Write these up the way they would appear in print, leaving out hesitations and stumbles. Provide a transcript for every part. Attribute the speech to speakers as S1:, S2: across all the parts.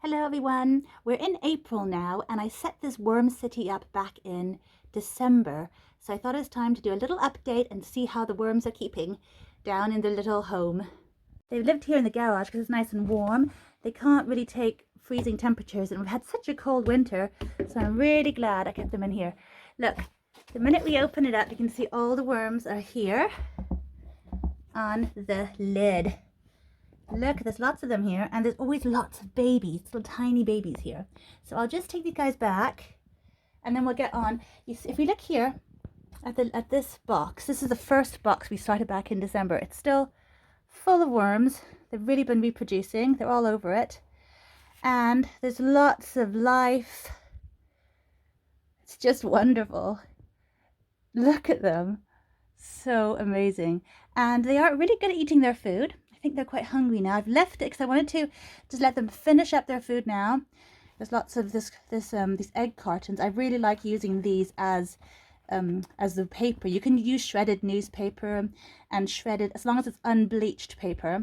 S1: Hello everyone, we're in April now and I set this Wormcity up back in December, so I thought it was time to do a little update and see how the worms are keeping down in their little home. They've lived here in the garage because it's nice and warm. They can't really take freezing temperatures and we've had such a cold winter, so I'm really glad I kept them in here. Look, the minute we open it up you can see all the worms are here on the lid. Look, there's lots of them here, and there's always lots of babies, little tiny babies here. So I'll just take these guys back, and then we'll get on. You see, if we look here at this box, this is the first box we started back in December. It's still full of worms. They've really been reproducing. They're all over it, and there's lots of life. It's just wonderful. Look at them, so amazing, and they are really good at eating their food. I think they're quite hungry now. I've left it because I wanted to just let them finish up their food now. There's lots of these egg cartons. I really like using these as the paper. You can use shredded newspaper and shredded, as long as it's unbleached paper,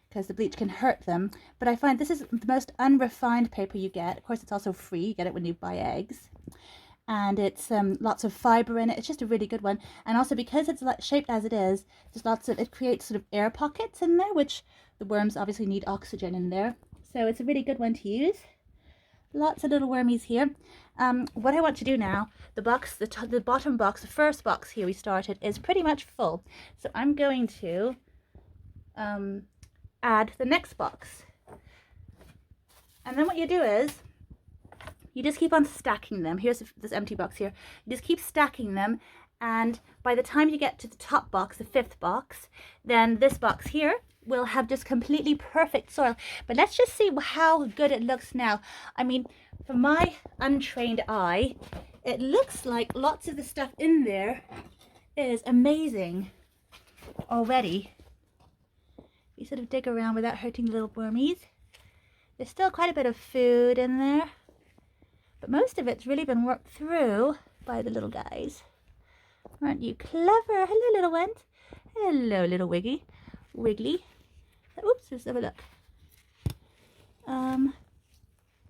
S1: because the bleach can hurt them. But I find this is the most unrefined paper you get. Of course, it's also free. You get it when you buy eggs. And it's lots of fiber in it. It's just a really good one. And also because it's shaped as it is, there's lots of, it creates sort of air pockets in there, which the worms obviously need oxygen in there. So it's a really good one to use. Lots of little wormies here. What I want to do now, the box, the bottom box, the first box here we started is pretty much full. So I'm going to add the next box. And then what you do is, you just keep on stacking them. Here's this empty box here. You just keep stacking them, and by the time you get to the top box, the fifth box, then this box here will have just completely perfect soil. But let's just see how good it looks now. I mean, from my untrained eye, it looks like lots of the stuff in there is amazing already. You sort of dig around without hurting the little wormies. There's still quite a bit of food in there, but most of it's really been worked through by the little guys. Aren't you clever? Hello, little ones. Hello, little Wiggly. Oops, let's have a look.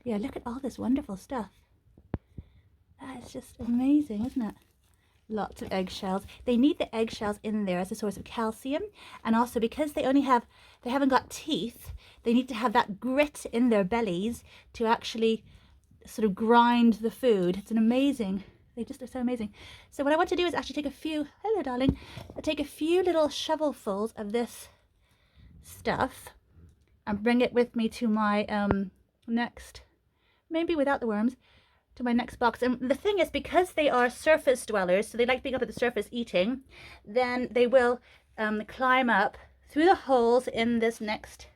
S1: Yeah, look at all this wonderful stuff. That is just amazing, isn't it? Lots of eggshells. They need the eggshells in there as a source of calcium, and also because they haven't got teeth, they need to have that grit in their bellies to actually sort of grind the food. It's an amazing, they just are so amazing. So what I want to do is actually take a few, hello darling, take a few little shovelfuls of this stuff and bring it with me to my next, maybe without the worms, to my next box. And the thing is, because they are surface dwellers, so they like being up at the surface eating, then they will climb up through the holes in this next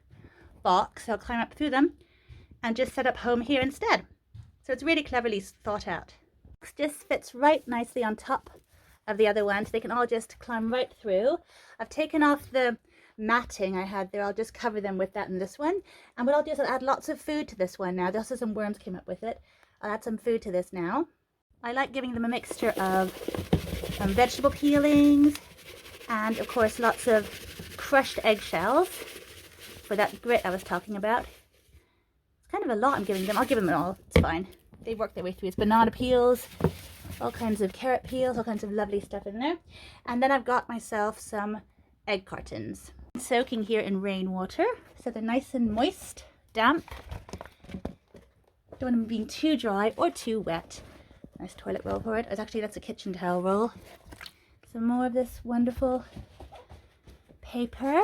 S1: box. They'll climb up through them and just set up home here instead. So it's really cleverly thought out. It just fits right nicely on top of the other one, so they can all just climb right through. I've taken off the matting I had there. I'll just cover them with that in this one. And what I'll do is I'll add lots of food to this one now. There's also some worms came up with it. I'll add some food to this now. I like giving them a mixture of vegetable peelings and of course lots of crushed eggshells for that grit I was talking about. Kind of a lot I'm giving them. I'll give them it all. It's fine. They work their way through. It's banana peels, all kinds of carrot peels, all kinds of lovely stuff in there. And then I've got myself some egg cartons. Soaking here in rainwater, so they're nice and moist, damp. Don't want them being too dry or too wet. Nice toilet roll for it. That's a kitchen towel roll. Some more of this wonderful paper,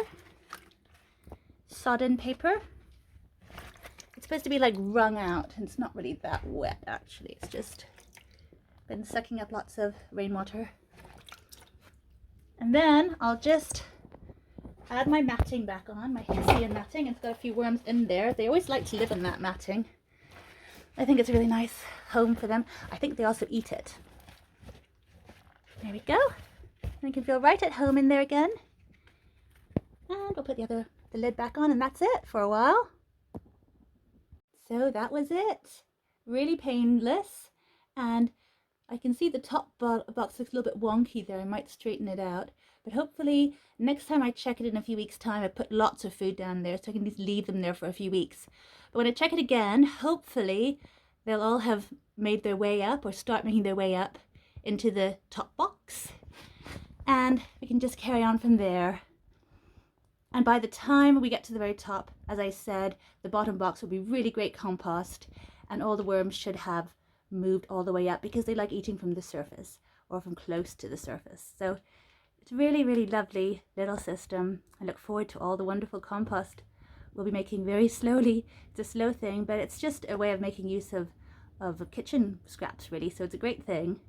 S1: sodden paper. It's supposed to be like wrung out, and it's not really that wet actually. It's just been sucking up lots of rainwater. And then I'll just add my matting back on, my hessian matting. It's got a few worms in there. They always like to live in that matting. I think it's a really nice home for them. I think they also eat it. There we go. They can feel right at home in there again. And we'll put the lid back on, and that's it for a while. So that was it. Really painless, and I can see the top box looks a little bit wonky there. I might straighten it out, But hopefully next time I check it in a few weeks' time, I put lots of food down there so I can just leave them there for a few weeks. But when I check it again, hopefully they'll all have made their way up or start making their way up into the top box. And we can just carry on from there. And by the time we get to the very top, as I said, the bottom box will be really great compost, and all the worms should have moved all the way up because they like eating from the surface or from close to the surface. So it's really, really lovely little system. I look forward to all the wonderful compost we'll be making very slowly. It's a slow thing, but it's just a way of making use of kitchen scraps, really. So it's a great thing.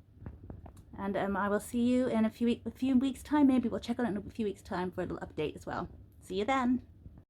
S1: And I will see you in a few weeks' time. Maybe we'll check on it in a few weeks' time for a little update as well. See you then.